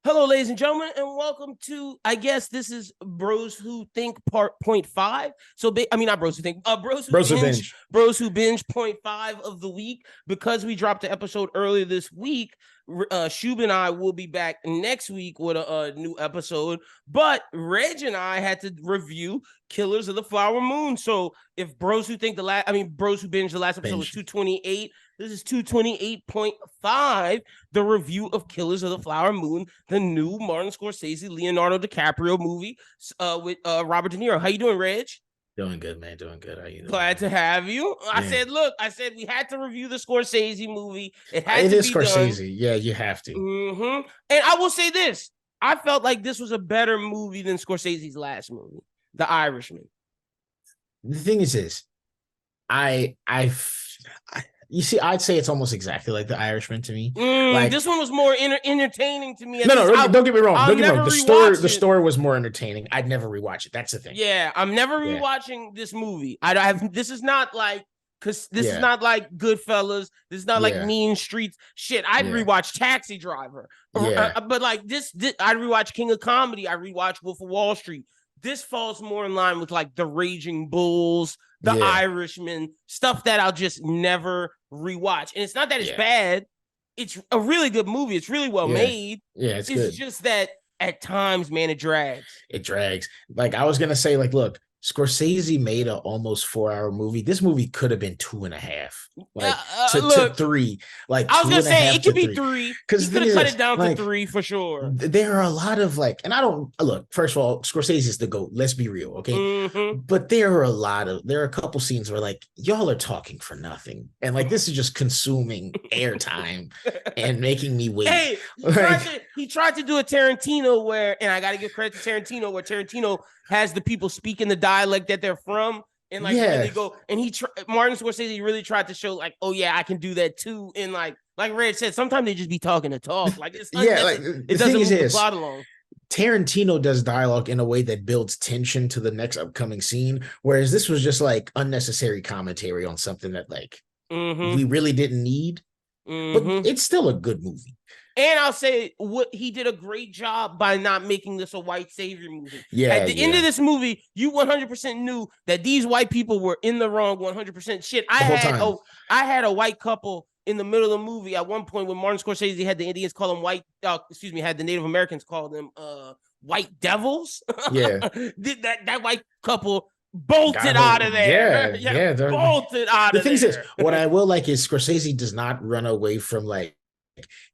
Hello, ladies and gentlemen, and welcome to, I guess this is Bros Who Think Part .5. So, not Bros Who Think, Bros Who Binge .5 of the week. Because we dropped the episode earlier this week, Shub and I will be back next week with a new episode. But Reg and I had to review Killers of the Flower Moon. So, if Bros Who Think Bros Who Binge the last episode was 228. This is 228.5, the review of Killers of the Flower Moon, the new Martin Scorsese, Leonardo DiCaprio movie with Robert De Niro. How you doing, Reg? Doing good, man. Doing good. How you doing? Glad to have you. I said we had to review the Scorsese movie. It is Scorsese. Done. Yeah, you have to. Mm-hmm. And I will say this. I felt like this was a better movie than Scorsese's last movie, The Irishman. The thing is this. You see, I'd say it's almost exactly like The Irishman to me. This one was more entertaining to me. Don't get me wrong. The story was more entertaining. I'd never rewatch it. That's the thing. Yeah, I'm never rewatching this movie. This is not like is not like Goodfellas. This is not like Mean Streets. Shit, I'd rewatch Taxi Driver. But like this, I'd rewatch King of Comedy. I rewatch Wolf of Wall Street. This falls more in line with like The Raging Bulls, The Irishman, stuff that I'll just never rewatch. And it's not that it's bad. It's a really good movie. It's really well made. Yeah, it's good. It's just that at times, man, it drags. It drags. Like I was going to say, like, look, Scorsese made an almost 4-hour movie. This movie could have been 2.5, to 3. Like I was gonna say, it could be 3 because you could have cut it down to 3 for sure. There are a lot of and I don't look. First of all, Scorsese is the GOAT. Let's be real, okay? Mm-hmm. But there are a couple scenes where y'all are talking for nothing, and this is just consuming airtime and making me wait. Hey, he tried to do a Tarantino and I got to give credit to Tarantino, where Tarantino has the people speaking the dialect that they're from, and really go. And Martin Scorsese really tried to show I can do that too. And like Red said, sometimes they just be talking to talk. It doesn't move the plot along. Tarantino does dialogue in a way that builds tension to the next upcoming scene, whereas this was just unnecessary commentary on something that we really didn't need. But it's still a good movie. And I'll say he did a great job by not making this a white savior movie. Yeah. At the end of this movie, you 100% knew that these white people were in the wrong 100%. Shit, I had a white couple in the middle of the movie at one point when Martin Scorsese had the Indians call them had the Native Americans call them white devils. Yeah. that white couple bolted out of there. Bolted out of there. The thing is, what I will is Scorsese does not run away from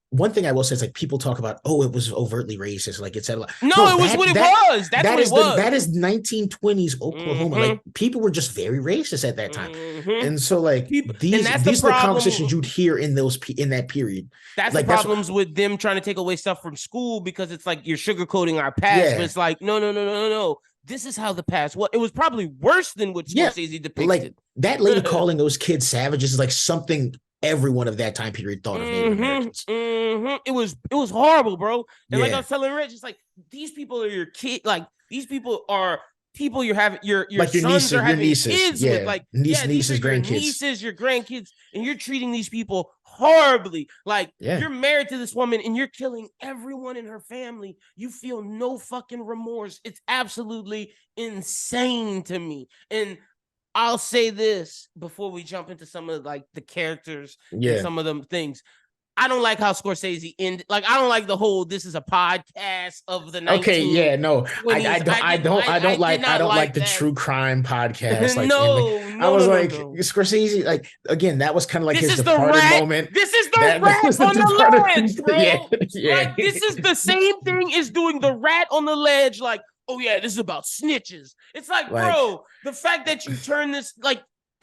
one thing I will say is people talk about, it was overtly racist. It said it was what it was. That's what it was. That is 1920s Oklahoma. Mm-hmm. People were just very racist at that time. Mm-hmm. And so these are the conversations you'd hear in that period. That's the problems with them trying to take away stuff from school, because it's you're sugarcoating our past. But it's no. This is how the past was. It was probably worse than what Scorsese depicted. That lady calling those kids savages is something everyone of that time period thought of Native Americans. Mm-hmm. It was horrible, bro. And I was telling Rich, it's these people are your kid. These people are people you're having your sons are having kids with. Nieces, grandkids. Your nieces, your grandkids, and you're treating these people horribly. You're married to this woman and you're killing everyone in her family. You feel no fucking remorse. It's absolutely insane to me. And I'll say this before we jump into some of the characters and some of them things. I don't like how Scorsese ended. I don't like the whole "this is a podcast" of the 1920s. Okay, yeah, no, I don't like the true crime podcast. I was Scorsese. Again, that was kind of his departed moment. This is the rat on the ledge, bro. This is the same thing as doing the rat on the ledge. This is about snitches. It's bro, the fact that you turn this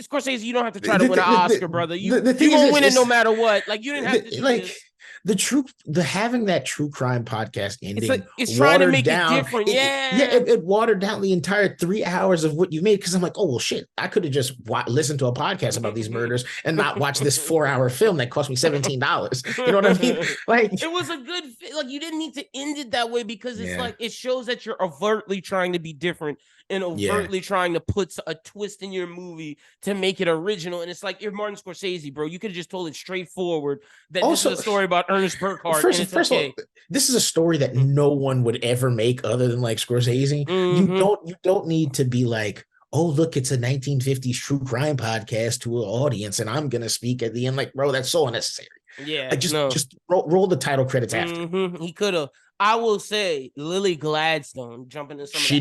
Scorsese, you don't have to try to win an Oscar, brother. You won't win it no matter what. You didn't have to do this. Having that true crime podcast ending, it's trying to make it different. It watered down the entire 3 hours of what you made, because I'm well, shit, I could have just listened to a podcast about these murders and not watch this 4-hour film that cost me $17. You know what I mean? It was a good you didn't need to end it that way, because it's it shows that you're overtly trying to be different and overtly trying to put a twist in your movie to make it original. And it's like, you're Martin Scorsese, bro. You could have just told it straightforward that also, this is a story about Ernest Burkhart. First of all, this is a story that no one would ever make other than like Scorsese. You don't need to be like, oh, look, it's a 1950s true crime podcast to an audience, and I'm gonna speak at the end. Like, bro, that's so unnecessary. Yeah, like, just roll the title credits after. He could have. I will say, Lily Gladstone jumping in some. She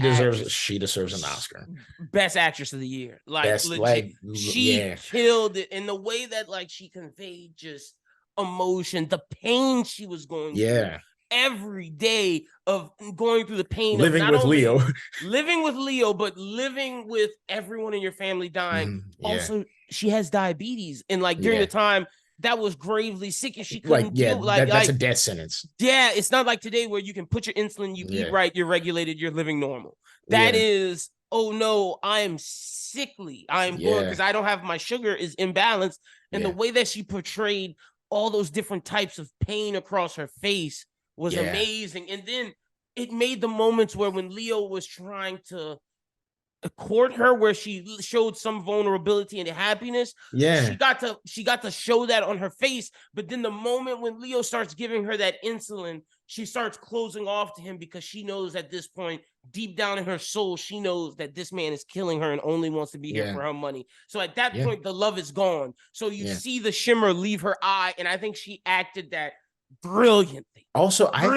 deserves an Oscar. Best actress of the year. Like, legit, she killed it in the way that like she conveyed just emotion, the pain she was going through. Every day of going through the pain living of with Leo, but living with everyone in your family dying. Also, she has diabetes, and like during the time that was gravely sick, and she couldn't deal. That's a death sentence. Yeah, it's not like today where you can put your insulin, you eat right, you're regulated, you're living normal. That is, oh no, I am sickly. I am going because I don't have my sugar is imbalanced, and the way that she portrayed all those different types of pain across her face was amazing. And then it made the moments where when Leo was trying to court her, where she showed some vulnerability and happiness. She got to show that on her face. But then the moment when Leo starts giving her that insulin, she starts closing off to him because she knows at this point, deep down in her soul, she knows that this man is killing her and only wants to be here for her money. So at that point, the love is gone. So you see the shimmer leave her eye. And I think she acted that brilliantly. Also, I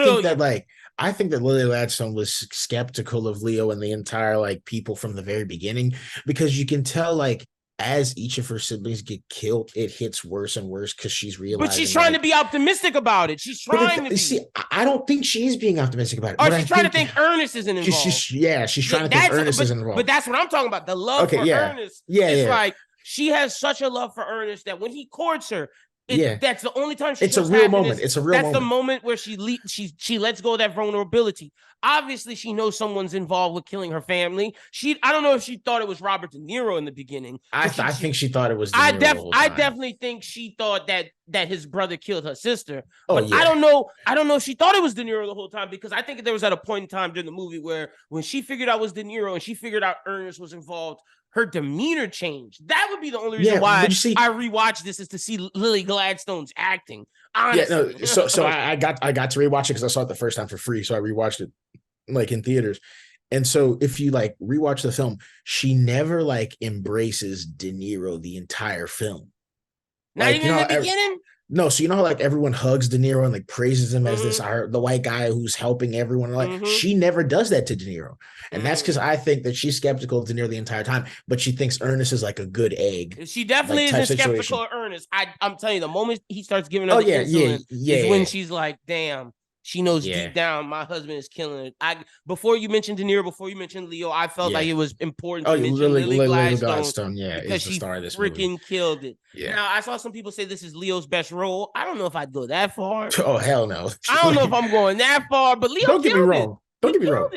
think that Lily Gladstone was skeptical of Leo and the entire like people from the very beginning, because you can tell like as each of her siblings get killed, it hits worse and worse because she's realizing. But she's trying to be optimistic about it. She's trying to be. See, I don't think she's being optimistic about it. Or she's trying to think Ernest isn't involved. She's trying to think Ernest isn't involved. But that's what I'm talking about. The love for Ernest. It's like she has such a love for Ernest that when he courts her, that's the only time it's a real moment. It's a real moment. That's the moment where she lets go of that vulnerability. Obviously, she knows someone's involved with killing her family. I don't know if she thought it was Robert De Niro in the beginning. I think she thought it was De Niro. I definitely think she thought that his brother killed her sister. But I don't know if she thought it was De Niro the whole time, because I think there was at a point in time during the movie where when she figured out it was De Niro and she figured out Ernest was involved, her demeanor changed. That would be the only reason why I rewatched this, is to see Lily Gladstone's acting. Honestly. Yeah, no. So I got to rewatch it because I saw it the first time for free. So I rewatched it like in theaters. And so if you like rewatch the film, she never like embraces De Niro the entire film. Not even in the beginning? No, so you know how like everyone hugs De Niro and like praises him as the white guy who's helping everyone. Like she never does that to De Niro, and that's because I think that she's skeptical of De Niro the entire time, but she thinks Ernest is like a good egg. She definitely isn't skeptical of Ernest. I'm telling you, the moment he starts giving her the insulin is when she's like, "Damn." She knows deep down my husband is killing it. Before you mentioned De Niro, before you mentioned Leo, I felt like it was important to mention Lily Gladstone. Because she freaking killed it. Yeah. Now I saw some people say this is Leo's best role. I don't know if I'd go that far. Oh hell no! I don't know if I'm going that far. But Leo, don't get me wrong. Don't get me wrong.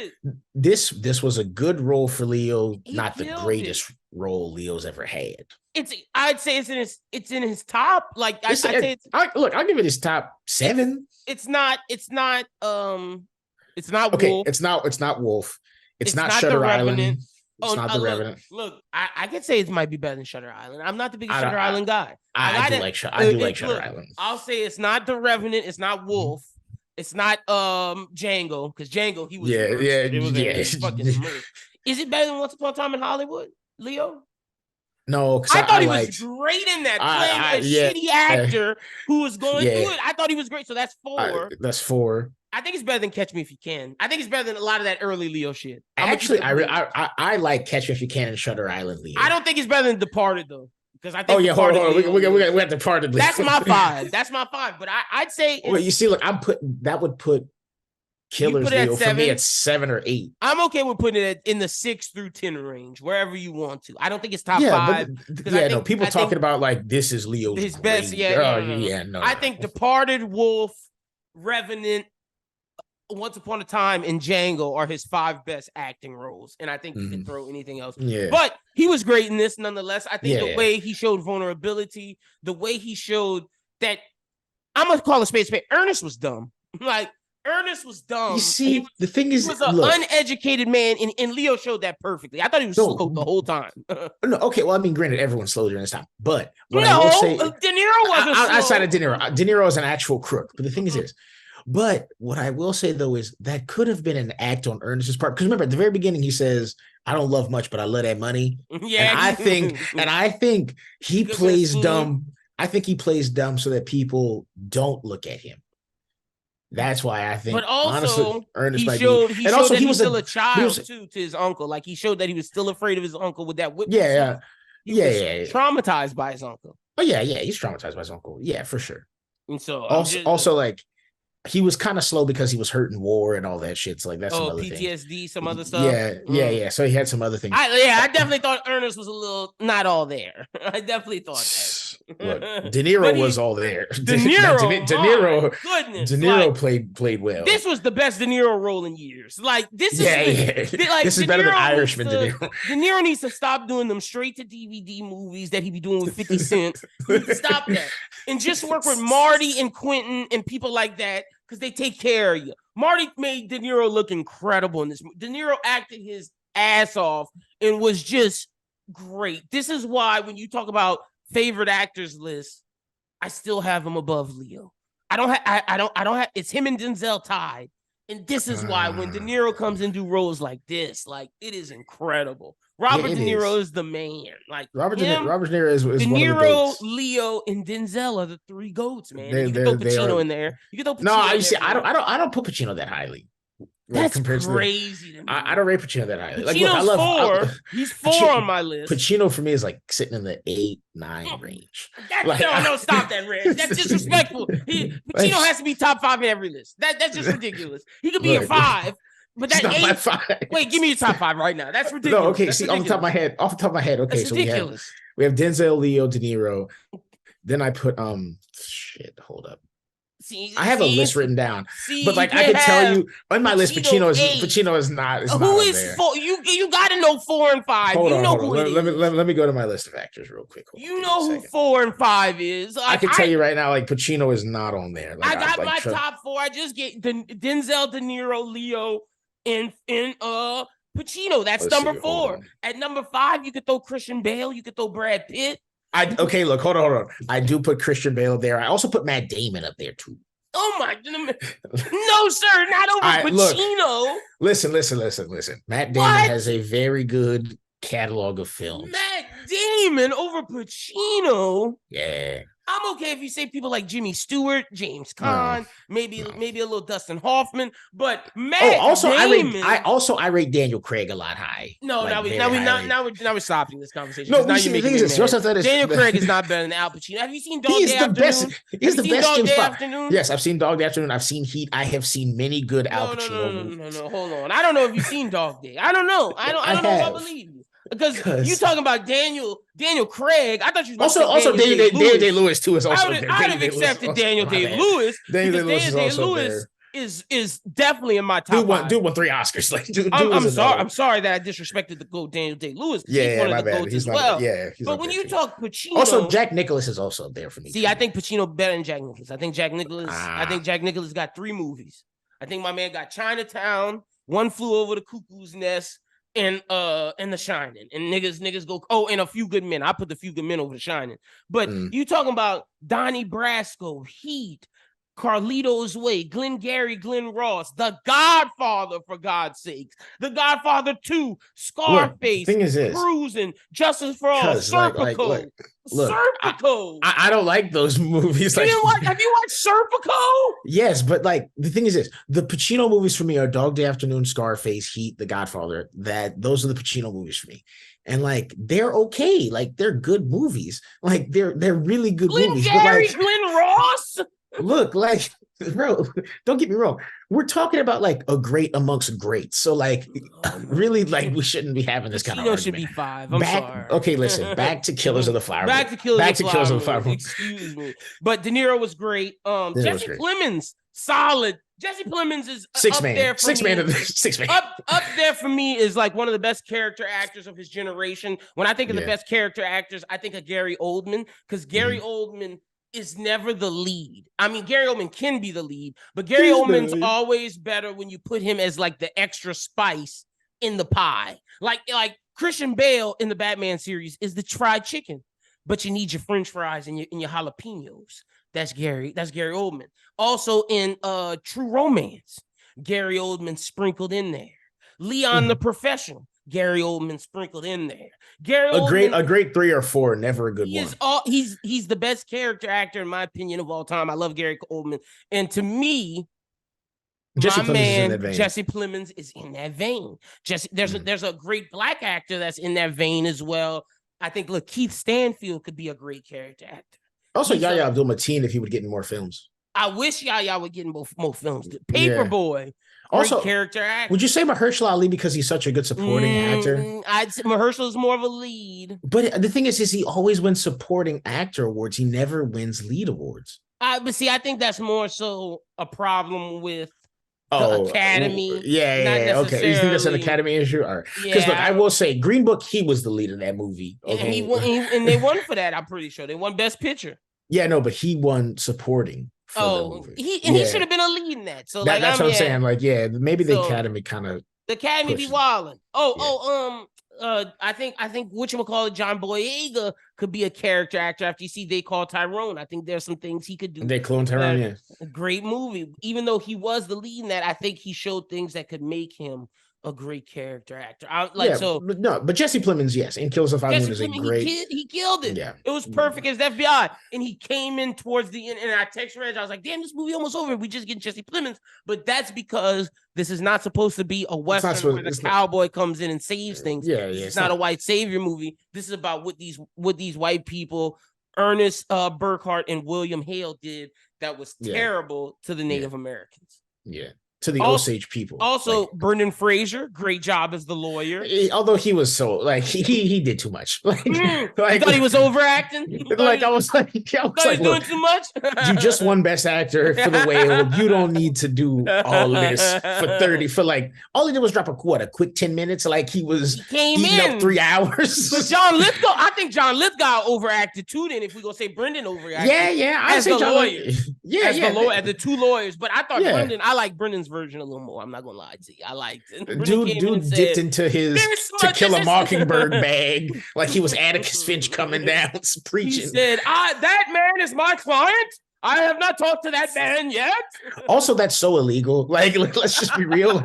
This was a good role for Leo, not the greatest role Leo's ever had. I'd say it's in his top. Like I'll give it his top 7. It's not Wolf. Okay, it's not Wolf. It's not Shutter Island. It's not The Revenant. Look, I could say it might be better than Shutter Island. I'm not the biggest Shutter Island guy. I do like Shutter Island. I'll say it's not The Revenant. It's not Wolf. It's not Django, because Django he was fucking murder. Is it better than Once Upon a Time in Hollywood, Leo? No, I thought he was great in that, playing a shitty actor who was going through it. I thought he was great. So that's 4. That's 4. I think it's better than Catch Me If You Can. I think it's better than a lot of that early Leo shit. Actually, I like Catch Me If You Can and Shutter Island Leo. I don't think it's better than Departed though, because I think. Hold on. We got Departed. Leo. That's my 5. That's my 5. But I'd say. Well, you see, look, that would put Killers Leo for me at 7 or 8. I'm okay with putting it in the 6 through 10 range, wherever you want to. I don't think it's top 5. People talking about like this is Leo's his best. No. I think Departed, Wolf, Revenant, Once Upon a Time, and Django are his 5 best acting roles, and I think you can throw anything else. Yeah. But he was great in this, nonetheless. I think the way he showed vulnerability, the way he showed that, I'm gonna call a spade. Ernest was dumb. Like. Ernest was dumb. You see, the thing is, he was an uneducated man, and Leo showed that perfectly. I thought he was slow the whole time. No, okay, well, I mean, granted, everyone's slow during this time, but what I will say, De Niro wasn't slow. Outside of De Niro is an actual crook. But the thing is, but what I will say though is that could have been an act on Ernest's part, because remember at the very beginning he says, "I don't love much, but I love that money." Yeah, and I think he plays dumb. I think he plays dumb so that people don't look at him. That's why I think. But also, honestly, Ernest might be. He showed that he was still a child too to his uncle. Like he showed that he was still afraid of his uncle with that whip. Yeah. Traumatized by his uncle. Oh yeah, he's traumatized by his uncle. Yeah, for sure. And so also like he was kind of slow because he was hurt in war and all that shit. So like that's some other PTSD, thing. Some other stuff. Yeah. So he had some other things. I definitely thought Ernest was a little not all there. I definitely thought that. Look, De Niro was all there. De Niro played well. This was the best De Niro role in years. Like this is this is better than Irishman. De Niro. De Niro needs to stop doing them straight to DVD movies that he be doing with 50 Cent. Stop that and just work with Marty and Quentin and people like that because they take care of you. Marty made De Niro look incredible in this movie. De Niro acted his ass off and was just great. This is why when you talk about favorite actors list, I still have him above Leo. I don't have it's him and Denzel tied. And this is why when De Niro comes and do roles like this, like it is incredible. Robert De Niro is the man. Like Robert De Niro is De one Niro, of the Leo, and Denzel are the three goats, man. You can throw Pacino in there. You can throw Pacino you see, I don't put Pacino that highly. Like, that's crazy to me. I don't rate Pacino that highly. Like, look, I love he's four on my list. Pacino for me is like sitting in the 8-9 range. No, stop that, Reg. That's disrespectful. Pacino has to be top 5 in every list. That's just ridiculous. He could be a 5, but that 8. 5. Wait, give me your top 5 right now. That's ridiculous. No, okay. Off the top of my head. Okay, that's so ridiculous. we have Denzel, Leo, De Niro. Then I put hold up. I have a list written down, but like I can tell you on my list, Pacino is not. Who is 4? You got to know 4 and 5. Hold on. Let me go to my list of actors real quick. You know who 4 and 5 is. Like, I can tell you right now, like Pacino is not on there. Like, I got my top 4. I just get Denzel, De Niro, Leo, and Pacino. That's number 4. At number 5, you could throw Christian Bale. You could throw Brad Pitt. Look, hold on. I do put Christian Bale there. I also put Matt Damon up there too. Oh my goodness. No, sir, not over Pacino. Listen. Matt Damon has a very good catalog of films. Matt Damon over Pacino? Yeah. I'm okay if you say people like Jimmy Stewart, James Caan, maybe a little Dustin Hoffman, but Matt Damon. I rate Daniel Craig a lot high. No, like now we're stopping this conversation. No, now you're making me mad. Daniel Craig is not better than Al Pacino. Have you seen Dog Day Afternoon? He's the best James Bond. Yes, I've seen Dog Day Afternoon. I've seen Heat. I have seen many good Al Pacino movies. No, hold on. I don't know if you've seen Dog Day. I don't know. I don't know if I believe you. Because you talking about Daniel Craig. I thought you was also Daniel Day-Lewis too is also there. I'd have accepted Daniel Day-Lewis. Daniel Day-Lewis is definitely in my top 5. Dude won 3 Oscars. Like, I'm sorry that I disrespected the GOAT Daniel Day-Lewis. Yeah, he's one of the GOATs as well. But when you talk Pacino, also Jack Nicklaus is also there for me. See, I think Pacino better than Jack Nicklaus. I think Jack Nicklaus got 3 movies. I think my man got Chinatown, One Flew Over the Cuckoo's Nest, and The Shining, and niggas go, and A Few Good Men. I put The Few Good Men over The Shining. But you talking about Donnie Brasco, Heat, Carlito's Way, Glengarry Glen Ross, The Godfather, for God's sakes, The Godfather 2, Scarface, Cruising, Justice for All, Serpico. Serpico. I don't like those movies. Have you watched Serpico? Yes, but like the thing is this: the Pacino movies for me are Dog Day Afternoon, Scarface, Heat, The Godfather. Those are the Pacino movies for me. And like they're okay, like they're good movies. Like they're really good movies. Glengarry Glen Ross. Look, like, bro, don't get me wrong. We're talking about like a great amongst greats. So like, really, like we shouldn't be having this kind of argument. Should be 5. I'm sorry. Okay, listen. Back to Killers of the Flower Moon. Back to Killers of the Flower Moon. Excuse me. But De Niro was great. Jesse Plemons, solid. Jesse Plemons is up there for me. Six man. Up there for me is like one of the best character actors of his generation. When I think of the best character actors, I think of Gary Oldman, because Gary Oldman is never the lead. I mean, Gary Oldman can be the lead, but Gary Oldman's always better when you put him as like the extra spice in the pie. Like Christian Bale in the Batman series is the fried chicken, but you need your French fries and your jalapenos. That's Gary Oldman. Also in True Romance, Gary Oldman sprinkled in there. Leon the Professional, Gary Oldman sprinkled in there. A great 3 or 4, never a good one. He's the best character actor in my opinion of all time. I love Gary Oldman, and to me, Jesse Plemons is in that vein. There's a great black actor that's in that vein as well. I think Lakeith Stanfield could be a great character actor. Also, Yahya Abdul-Mateen, if he would get in more films. I wish Yahya would get in more films. Paperboy, great character actor. Would you say Mahershala Ali because he's such a good supporting actor? I'd say Mahershala is more of a lead. But the thing is he always wins supporting actor awards. He never wins lead awards. But see, I think that's more so a problem with the Academy. Yeah. Okay, you think that's an Academy issue? All right. Because look, I will say, Green Book, he was the lead in that movie. Okay? And they won for that. I'm pretty sure they won Best Picture. Yeah, no, but he won supporting. He should have been a lead in that. So that's what I'm saying. Like, maybe the Academy kind of the Academy be wilding. I think whatchamacallit, John Boyega could be a character actor after you see They Call Tyrone. I think there's some things he could do. They Clone Tyrone, a great movie. Even though he was the lead in that, I think he showed things that could make him a great character actor. But Jesse Plemons, yes, in Kills of Five Moon is a great. He killed it. Yeah, it was perfect as the FBI, and he came in towards the end. And I text Reg, I was like, "Damn, this movie almost over. We just get Jesse Plemons." But that's because this is not supposed to be a western where the cowboy comes in and saves things. It's not a white savior movie. This is about what these white people, Ernest Burkhart and William Hale, did that was terrible to the Native Americans. Yeah. To the Osage people. Also, Brendan Fraser, great job as the lawyer. Although he was so he did too much. I thought he was overacting. I was like, doing too much. You just won Best Actor for The Whale. You don't need to do all this for 30. For all he did was drop a quick 10 minutes. Like he came eating up 3 hours. But John Lithgow, I think John Lithgow overacted too. Then if we gonna say Brendan overacted, I say the lawyers, as the two lawyers. But I thought Brendan, I like Brendan's version a little more. I'm not gonna lie to you. I liked it. Dude dipped into his To Kill a Mockingbird bag like he was Atticus Finch coming down preaching. He said, that man is my client. I have not talked to that man yet. Also, that's so illegal. Like let's just be real.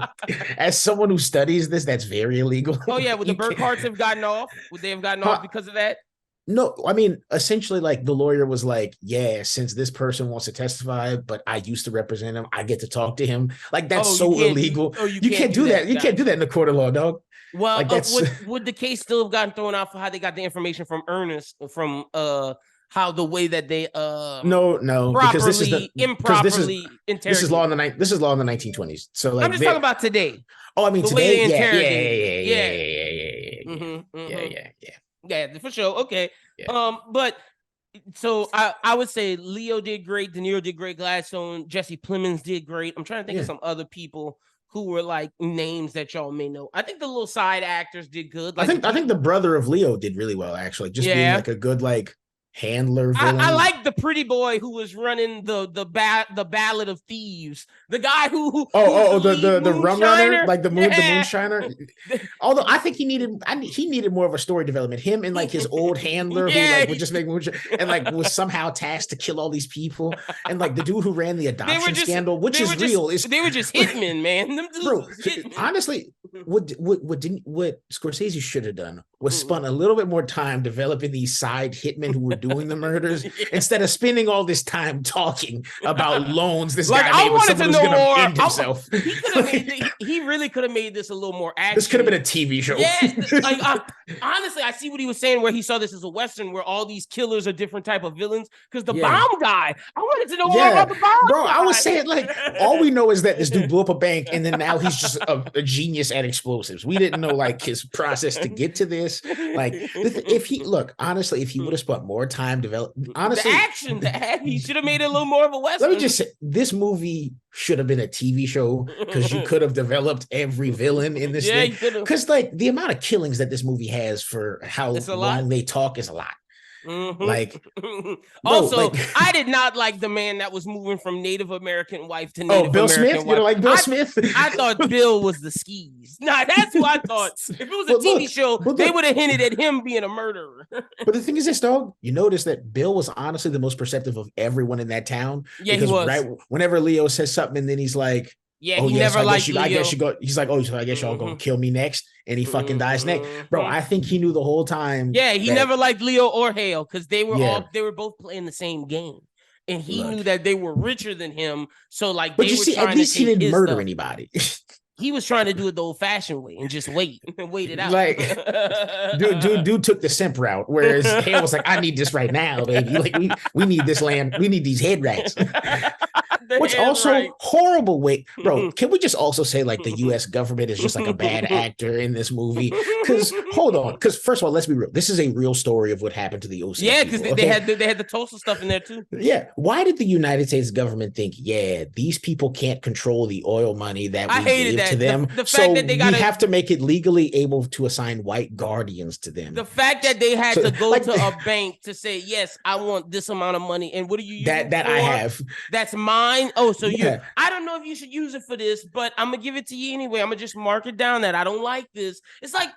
As someone who studies this, that's very illegal. Oh yeah, would the Burkharts have gotten off? Would they have gotten off because of that? No, I mean, essentially, the lawyer was like, since this person wants to testify, but I used to represent him, I get to talk to him. Like, that's so illegal. You can't do that. You can't do that in the court of law, dog. Well, would the case still have gotten thrown out for how they got the information from Ernest, from how the way that they no because this is improperly interrogated. This is law in the 1920s. So I'm just talking about today. Oh, I mean today. Yeah, for sure. Okay. Yeah. But so I would say Leo did great, DeNiro did great, Gladstone, Jesse Plemons did great. I'm trying to think of some other people who were names that y'all may know. I think the little side actors did good. I think the brother of Leo did really well, actually. Just being a good handler villain. I like the pretty boy who was running the Ballad of Thieves. The guy who the rum runner, the moonshiner. Although I think he needed more of a story development. Him and his old handler who would just make moonshine and was somehow tasked to kill all these people. And the dude who ran the adoption scandal, which is real, they were just hitmen, man. Them bro, honestly, what Scorsese should have done was spent a little bit more time developing these side hitmen who were doing the murders instead of spending all this time talking about loans this guy made with someone who's going to end himself. He really could have made this a little more action. This could have been a TV show. Yeah, honestly, I see what he was saying where he saw this as a Western where all these killers are different type of villains because the bomb guy, I wanted to know more about the bomb guy. I was saying all we know is that this dude blew up a bank and then now he's just a genius at explosives. We didn't know his process to get to this. If he would have spent more time developing, honestly, he should have made it a little more of a Western. Let me just say, this movie should have been a TV show because you could have developed every villain in this thing. Because the amount of killings that this movie has for how long they talk is a lot. Like, also, like, I did not like the man that was moving from Native American wife to Native Bill American Smith? wife. You don't like Bill Smith? I thought Bill was the skis. Nah, that's who I thought. If it was a TV show, they would have hinted at him being a murderer. But the thing is this, dog, you notice that Bill was honestly the most perceptive of everyone in that town. Yeah, he was. Right whenever Leo says something, and then he's like, yeah, he never liked Leo. I guess you go. He's like, so I guess y'all gonna kill me next, and he fucking dies next, bro. I think he knew the whole time. Yeah, he never liked Leo or Hale because they were both playing the same game, and he knew that they were richer than him. So like, but at least he didn't murder anybody. He was trying to do it the old-fashioned way and just wait it out. Like, dude took the simp route, whereas Hale was like, "I need this right now, baby. Like, we need this land. We need these head rats." Which also horrible way, bro. Can we just also say like the U.S. government is just like a bad actor in this movie? Because hold on, because first of all, let's be real. This is a real story of what happened to the OC. Yeah, because they had the Tulsa stuff in there too. Yeah, why did the United States government think, these people can't control the oil money that we gave to them? The fact that we have to make it legally able to assign white guardians to them. The fact that they had to go to a bank to say, yes, I want this amount of money, and what do you use that I have? That's mine. Oh, so I don't know if you should use it for this, but I'm gonna give it to you anyway. I'm gonna just mark it down that I don't like this. It's like,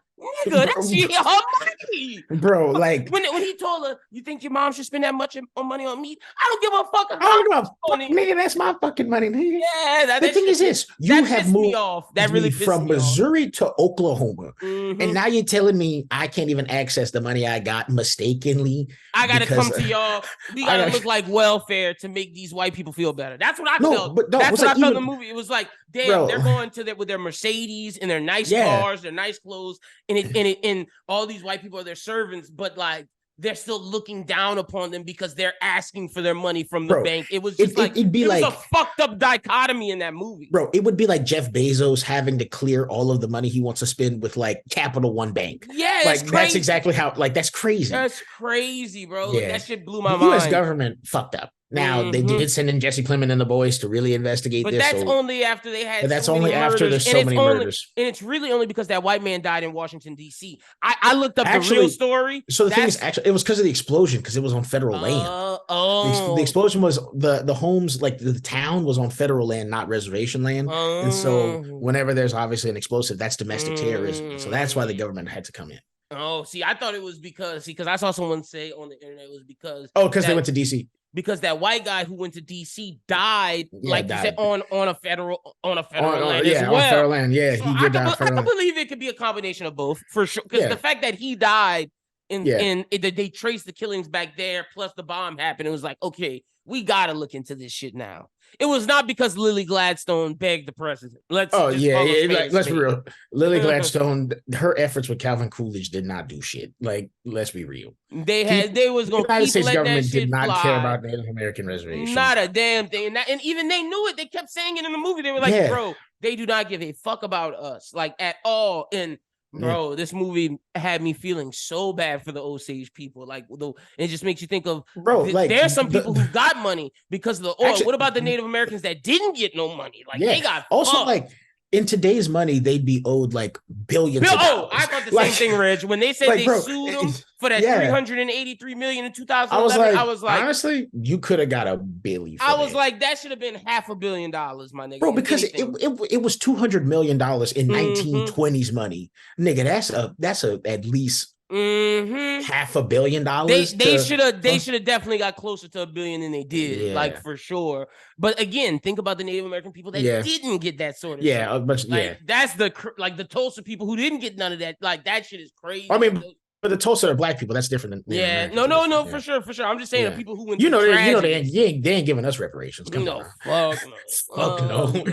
nigga, that's her money, bro. Like when he told her, "You think your mom should spend that much money on me?" I don't give a fuck. I don't give a fuck, nigga. That's my fucking money, nigga. Yeah, the thing is this: you have moved me off. That really from Missouri to Oklahoma, and now you're telling me I can't even access the money I got mistakenly. I gotta come to y'all. We gotta look like welfare to make these white people feel better. That's what I felt. But that's what I felt in the movie. It was like, damn, they're going to that with their Mercedes and their nice cars, their nice clothes, and all these white people are their servants, but like they're still looking down upon them because they're asking for their money from the bank. It was just it was a fucked up dichotomy in that movie. Bro, it would be like Jeff Bezos having to clear all of the money he wants to spend with like Capital One Bank. Yeah, like that's exactly how, like, that's crazy. That's crazy, bro. Yeah. Like, that shit blew my mind. The U.S. government fucked up. Now they did send in Jesse Plemons and the boys to really investigate this. But that's only after they had. But that's only after there's so many murders, and it's really only because that white man died in Washington D.C. I looked up the real story. So the thing is, actually, it was because of the explosion, because it was on federal land. The explosion was the homes, like the town was on federal land, not reservation land. And so whenever there's obviously an explosive, that's domestic terrorism. So that's why the government had to come in. Oh, see, I thought it was because I saw someone say on the internet it was because they went to D.C. Because that white guy who went to D.C. died, you said, on a federal land as well. On federal land. Yeah, so I can believe it could be a combination of both for sure. Because the fact that he died they traced the killings back there, plus the bomb happened. It was like, okay, we gotta look into this shit now. It was not because Lily Gladstone begged the president. Let's be real. Lily Gladstone, her efforts with Calvin Coolidge did not do shit. Like, let's be real. They was going to the United States government did not care about Native American reservations. Not a damn thing. And even they knew it. They kept saying it in the movie. They were like, bro, they do not give a fuck about us, like, at all. And bro, this movie had me feeling so bad for the Osage people. Like, it just makes you think of, there's some people who got money because of the oil. Actually, what about the Native Americans that didn't get no money? Like, they got also fucked. Like, in today's money, they'd be owed like billions of dollars. I thought the same thing, Reg. When they said they sued them for that $383 million in 2011, I was like, honestly, you could have got a billy. I was like, that should have been $500 million, my nigga. Bro, because it was $200 million in 1920s money, nigga. That's at least $500 million. They should have definitely got closer to $1 billion than they did, like, for sure. But again, think about the Native American people that didn't get that sort of shit. That's the Tulsa people who didn't get none of that. Like, that shit is crazy. I mean, but the Tulsa are black people. That's different than no, for sure. I'm just saying the people who went. They ain't giving us reparations. Fuck no.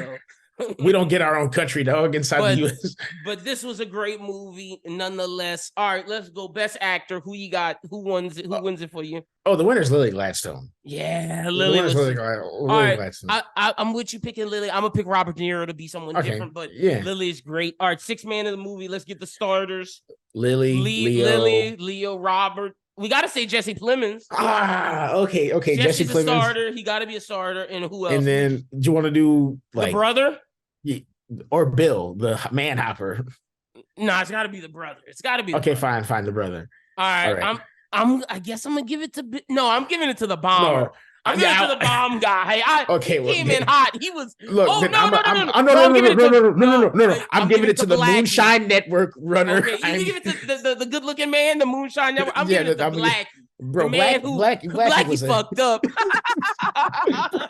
We don't get our own country, dog, inside the U.S. But this was a great movie, nonetheless. All right, let's go. Best actor. Who you got? Who wins it? Who wins it for you? Oh, the winner's Lily Gladstone. Yeah, Lily. Lily Gladstone. I'm with you picking Lily. I'm gonna pick Robert De Niro to be someone different, but Lily's great. All right, sixth man of the movie. Let's get the starters. Leo, Robert. We got to say Jesse Plemons. Okay. Jesse's a starter. He got to be a starter. And who else? And then do you want to do the brother? Or Bill, the manhopper? No, it's got to be the brother. It's got to be. Okay, fine, the brother. All right. I guess I'm gonna give it to. No, I'm giving it to the bomber. No. I'm giving it to the bomb guy. He came in hot. He was. Look, oh no, I'm giving it to the Moonshine Network runner. Okay, you give it to the good-looking man, the Moonshine Network. I'm giving it to Blackie. Bro, Blackie fucked up.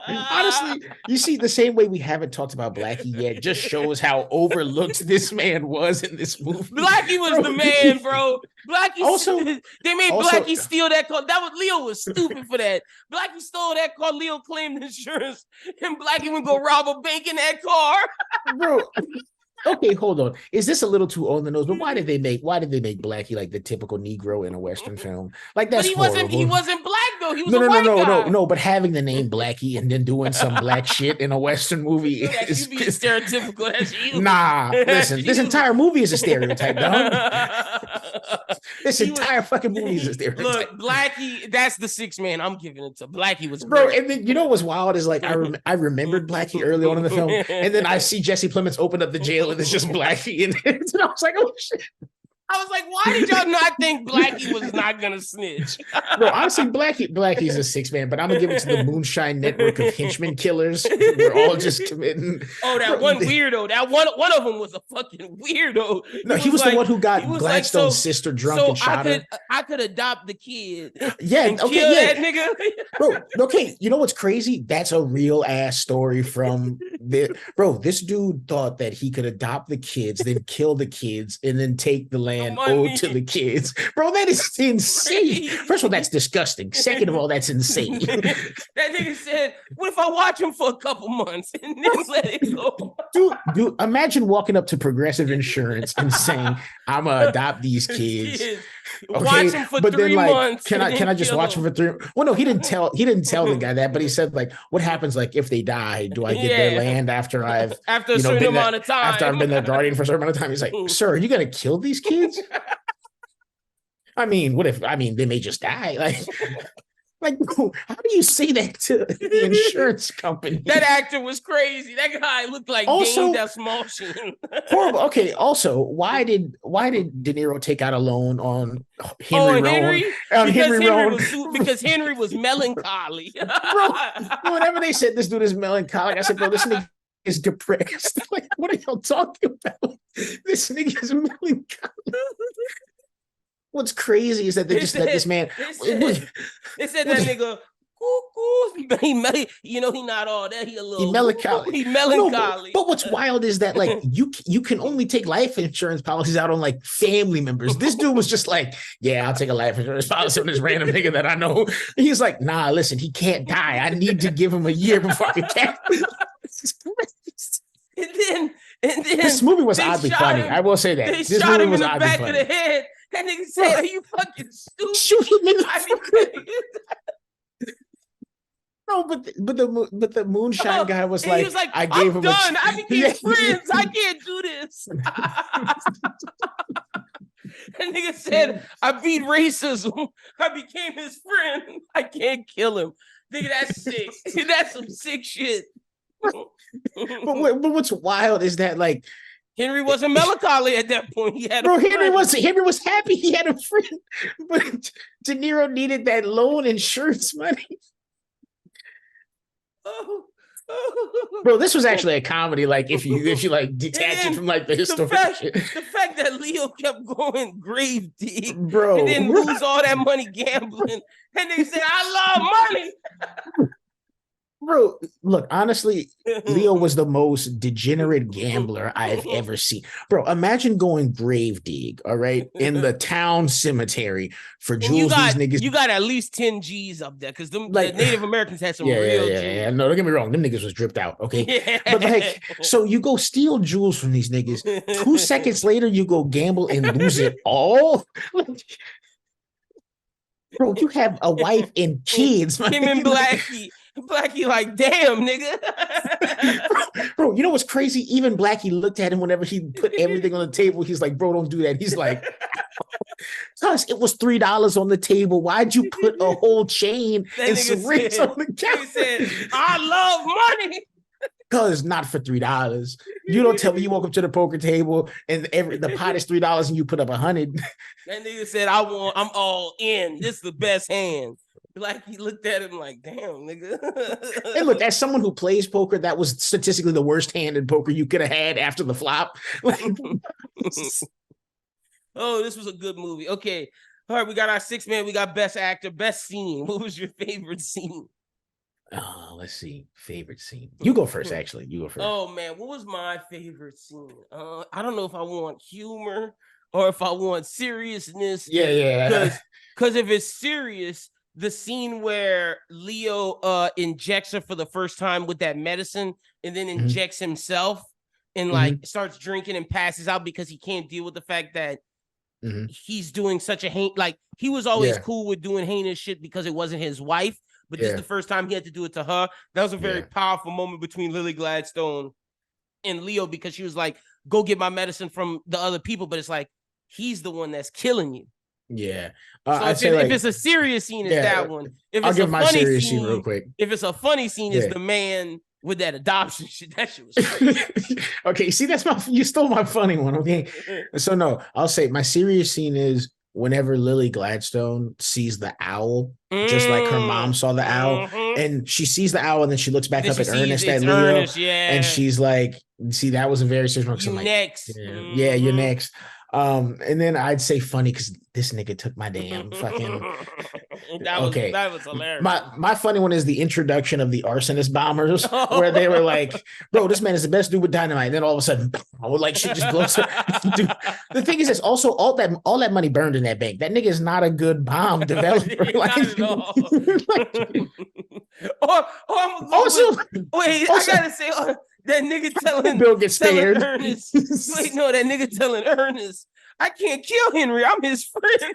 Honestly, you see, the same way we haven't talked about Blackie yet just shows how overlooked this man was in this movie. Blackie was the man, bro. Blackie also, they made Blackie steal that car. Leo was stupid for that. Blackie stole that car. Leo claimed insurance, and Blackie would go rob a bank in that car. Bro. Okay, hold on. Is this a little too on the nose? But why did they make Blackie like the typical Negro in a Western film? Like that's but he wasn't black though. He was a white guy. No. But having the name Blackie and then doing some black shit in a Western movie is stereotypical. That's you. Nah, listen. This entire movie is a stereotype, dog. This entire fucking movie is a stereotype. Look, Blackie, that's the sixth man. I'm giving it to Blackie. Was bro, and then you know what's wild is like I remembered Blackie early on in the film, and then I see Jesse Plemons open up the jail. And it's just Blackie in it. And I was like, oh shit. I was like, why did y'all not think Blackie was not gonna snitch? No, honestly, Blackie's a six man, but I'm gonna give it to the Moonshine Network of henchmen killers. We're all just committing. Oh, that one weirdo. That one of them was a fucking weirdo. No, he was the one who got Gladstone's sister drunk and shot her. I could adopt the kid. Yeah, okay, kill that nigga. Bro, okay, you know what's crazy? That's a real ass story from this dude thought that he could adopt the kids, then kill the kids, and then take the land owed to the kids. Bro, that is insane. First of all, that's disgusting. Second of all, that's insane. That nigga said, what if I watch him for a couple months and then let it go? Dude, imagine walking up to Progressive Insurance and saying, I'm gonna adopt these kids. Okay, watch him for 3 months. Can I just watch him for 3? Well, no, he didn't tell the guy that, but he said like, what happens like if they die? Do I get their land after a certain amount of time? After I've been their guardian for a certain amount of time? He's like, sir, are you gonna kill these kids? I mean, they may just die. Like, how do you say that to the insurance company? That actor was crazy. That guy looked like Dane that small sheen. Horrible. Okay. Also, why did De Niro take out a loan on Henry? Because Henry was melancholy. Bro, whenever they said this dude is melancholic, I said, bro, this nigga is depressed. Like, what are y'all talking about? This nigga is melancholy. What's crazy is that they just let this man. They said that nigga. He not all that. He a little. He melancholy. He melancholy. No, but what's wild is that like you can only take life insurance policies out on like family members. This dude was just like, yeah, I'll take a life insurance policy on this random nigga that I know. He's like, nah, listen, he can't die. I need to give him a year before I can catch. And then this movie was oddly funny. I will say that this movie was oddly funny. Of the head. That nigga said, "Are you fucking stupid?" Shoot him in the No, but the Moonshine guy was like, I gave him done. I became friends. I can't do this. That nigga said, I beat racism. I became his friend. I can't kill him. Nigga, that's sick. That's some sick shit. But what's wild is that like Henry wasn't melancholy at that point. He had Henry was happy he had a friend, but De Niro needed that loan insurance money. Bro, this was actually a comedy. Like if you like detach it from like the historical shit. The fact that Leo kept going grave deep, bro, and then lose all that money gambling, and they said, "I love money." Bro, look, honestly, Leo was the most degenerate gambler I've ever seen. Bro, imagine going grave dig, all right, in the town cemetery for jewels these niggas. You got at least 10 G's up there because the Native Americans had some real jewels. Yeah. No, don't get me wrong. Them niggas was dripped out, okay? Yeah. But like, so you go steal jewels from these niggas. 2 seconds later, you go gamble and lose it all? Bro, you have a wife and kids. Him and Blackie like, damn, nigga. Bro, you know what's crazy? Even Blackie looked at him whenever he put everything on the table. He's like, bro, don't do that. He's like, cuz it was $3 on the table. Why'd you put a whole chain and some rings on the counter? He said, I love money. Cause not for $3. You don't tell me you woke up to the poker table and the pot is $3 and you put up 100. That nigga said, I'm all in. This is the best hand. Like, he looked at him like, damn, nigga. And look, as someone who plays poker, that was statistically the worst hand in poker you could have had after the flop. Oh, this was a good movie. Okay. All right, we got our 6 man. We got best actor, best scene. What was your favorite scene? Oh, let's see. Favorite scene. You go first, actually. You go first. Oh, man. What was my favorite scene? I don't know if I want humor or if I want seriousness. Yeah. Because if it's serious, the scene where Leo injects her for the first time with that medicine and then injects himself and like starts drinking and passes out because he can't deal with the fact that he's doing such a like he was always cool with doing heinous shit because it wasn't his wife, but this is the first time he had to do it to her. That was a very powerful moment between Lily Gladstone and Leo because she was like, go get my medicine from the other people, but it's like he's the one that's killing you. Yeah. So if it's a serious scene, it's that one. If I'll it's give a my funny serious scene real quick. If it's a funny scene, it's the man with that adoption shit. That shit was crazy. Okay, see, you stole my funny one. Okay. So no, I'll say my serious scene is whenever Lily Gladstone sees the owl, just like her mom saw the owl, and she sees the owl and then she looks back up at Ernest at Leo, and she's like, see, that was a very serious moment. You next. Yeah, you're next. And then I'd say funny because this nigga took my damn fucking. That was hilarious. My funny one is the introduction of the arsonist bombers, where they were like, "Bro, this man is the best dude with dynamite." And then all of a sudden, like shit just blows up. Dude, the thing is, this also all that money burned in that bank. That nigga is not a good bomb developer. Like, not at all. I gotta say. That nigga telling Bill gets scared. Ernest. Wait, no, that nigga telling Ernest, I can't kill Henry. I'm his friend.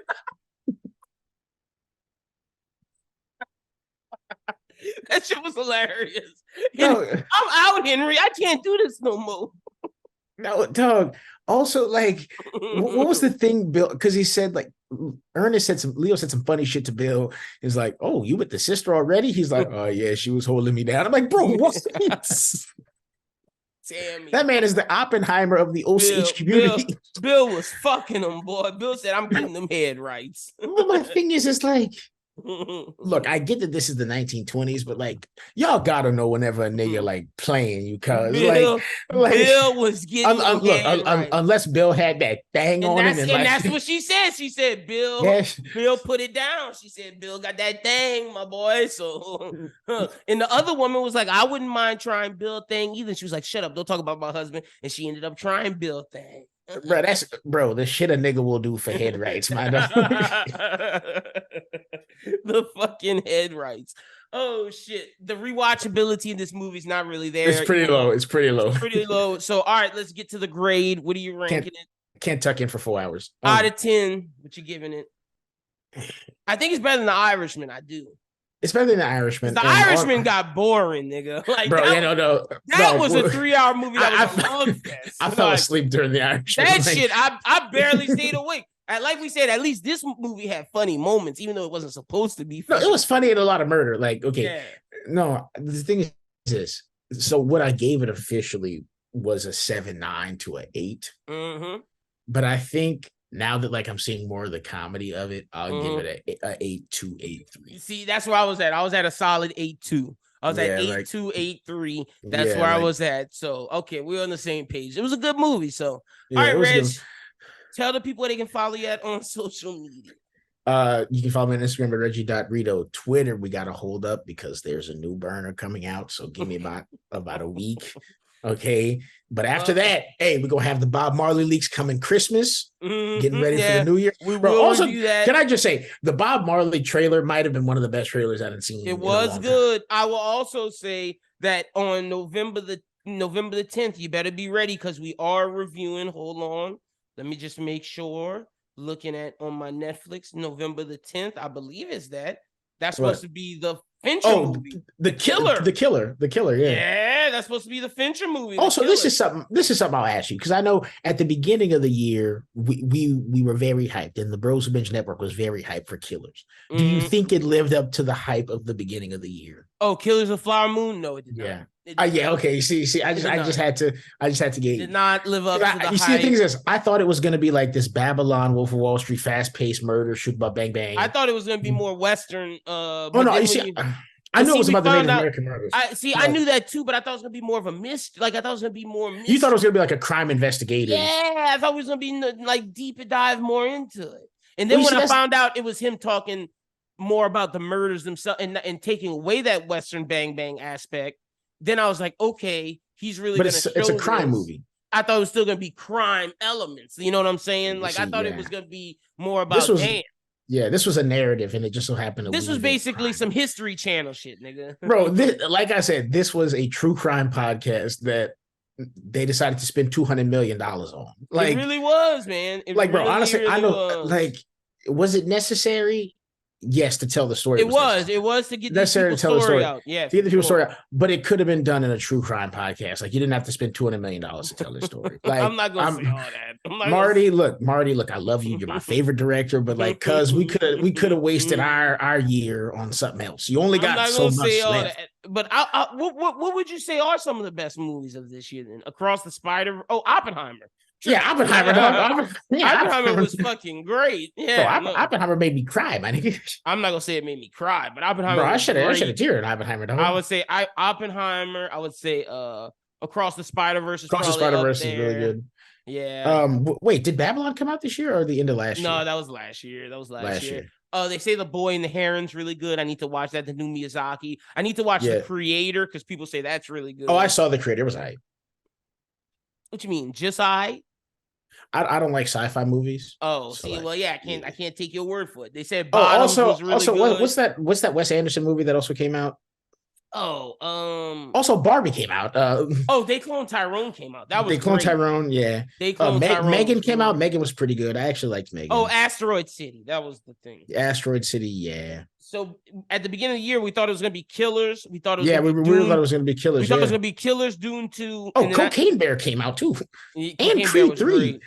That shit was hilarious. No, I'm out, Henry. I can't do this no more. No, dog. Also, like, what was the thing, Bill? Because he said, like, Leo said some funny shit to Bill. He's like, "Oh, you with the sister already?" He's like, "Oh yeah, she was holding me down." I'm like, bro, what's this? Tammy. That man is the Oppenheimer of the Osage community. Bill was fucking him, boy. Bill said, I'm getting them head rights. Well, my thing is, it's like, look, I get that this is the 1920s, but like, y'all gotta know whenever a nigga like playing you, cuz Bill was getting unless Bill had that thing on it, and that's what she said. She said, Bill put it down. She said, Bill got that thing, my boy. So, and the other woman was like, I wouldn't mind trying Bill thing either. She was like, shut up, don't talk about my husband. And she ended up trying Bill thing. Bro, the shit a nigga will do for head rights, my dog. The fucking head rights. Oh shit. The rewatchability in this movie is not really there. It's pretty low. It's pretty low. So all right, let's get to the grade. What are you ranking it? Can't tuck in for 4 hours. Out of 10, what you giving it? I think it's better than The Irishman. I do. It's better than The Irishman. The Irishman got boring, nigga. Like, bro, that was a 3-hour movie. That was a love fest. I fell asleep during The Irishman. That shit, I barely stayed awake. Like we said, at least this movie had funny moments, even though it wasn't supposed to be funny. No, it was funny and a lot of murder. Like, okay. No, the thing is this. So what I gave it officially was a 7.9 to an 8. But I think now that like I'm seeing more of the comedy of it, I'll give it a 8.2, 8.3. See, that's where I was at. I was at a solid 8.2. I was at 8.2, 8.3. That's where I was at. So, okay, we're on the same page. It was a good movie. So, all right, Reg, tell the people where they can follow you on social media. You can follow me on Instagram at Reggie.Rito. Twitter, we got to hold up because there's a new burner coming out. So give me about a week. Okay. But after that, hey, we're going to have the Bob Marley leaks coming Christmas. Getting ready for the new year. We will also do that. Can I just say, the Bob Marley trailer might have been one of the best trailers I've seen. It was good. I will also say that on November the 10th, you better be ready because we are reviewing. Hold on. Let me just make sure. Looking at on my Netflix, November the 10th, I believe is that. That's supposed to be the Fincher movie. The killer. Yeah. Yeah, that's supposed to be the Fincher movie. Also, this is something I'll ask you, because I know at the beginning of the year we were very hyped, and the Bros Who Binge Network was very hyped for Killers. Do you think it lived up to the hype of the beginning of the year? Oh, Killers of Flower Moon? No, it did not. Yeah. Okay. See, I just had to get. Did not live up to the hype. You see, the thing is this: I thought it was going to be like this Babylon, Wolf of Wall Street, fast-paced murder, shoot about bang bang. I thought it was going to be more Western. I know it was about the Native American murders. I knew that too, but I thought it was going to be more of a mystery. Like, I thought it was going to be more mystery. You thought it was going to be like a crime investigator. Yeah, I thought it was going to be like deep dive more into it. And then when I found out it was him talking more about the murders themselves and taking away that Western bang bang aspect, then I was like, okay, he's really going to show it's a crime movie. I thought it was still going to be crime elements. You know what I'm saying? Like, I thought it was going to be more about this was a narrative, and it just so happened. This was basically some History Channel shit, nigga. Bro, like I said, this was a true crime podcast that they decided to spend $200 million on. Like, it really was, man. Bro, honestly, really I know. Like, was it necessary? Yes, to tell the story. It was to get the story out. Yeah, to get the people's story out. But it could have been done in a true crime podcast. Like, you didn't have to spend $200 million to tell the story. Like, I'm not gonna say all that. Marty, look, I love you. You're my favorite director, but like, cuz we could have wasted our year on something else. You only got so much left. But what would you say are some of the best movies of this year? Then Across the Spider. Oh, Oppenheimer. Yeah, Oppenheimer was fucking great. Yeah, bro, Oppenheimer made me cry, man. I'm not gonna say it made me cry, but Oppenheimer. Bro, I should have teared in Oppenheimer. Though. I would say Oppenheimer. I would say Across the Spider-Verse is Across the Spider-Verse is really good. Yeah. Wait, did Babylon come out this year or the end of last year? No, that was last year. Last year. They say The Boy and the Heron's really good. I need to watch that. The new Miyazaki. I need to watch The Creator because people say that's really good. Oh, I saw The Creator. It was hype. What you mean? Just I don't like sci-fi movies. Oh, so see, well, yeah, I can't take your word for it. They said Bottoms was really good. What's that Wes Anderson movie that also came out? Also Barbie came out. They Cloned Tyrone came out. That was They Cloned Tyrone, yeah. They Cloned Tyrone. Megan came out. Megan was pretty good. I actually liked Megan. Oh, Asteroid City. That was the thing. Asteroid City, yeah. So at the beginning of the year, we thought it was gonna be Killers. We thought it was we really thought it was gonna be Killers. We thought it was gonna be Killers, Dune 2. Oh, Cocaine Bear came out too. And Creed 3.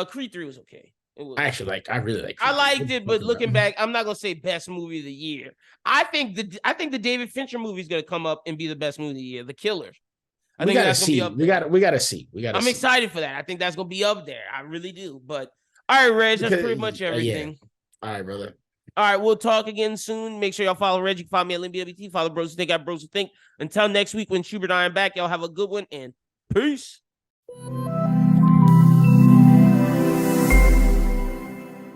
Creed 3 was okay. I really like. I liked it, but looking back, I'm not gonna say best movie of the year. I think the David Fincher movie is gonna come up and be the best movie of the year. The Killers. We gotta see. We gotta see. I'm excited for that. I think that's gonna be up there. I really do. But all right, Reg, that's pretty much everything. All right, brother. All right, we'll talk again soon. Make sure y'all follow Reg. You can follow me at LynBWT. Follow Bros Who Think at Bros Who Think. Until next week when Schubert and I am back, y'all have a good one and peace.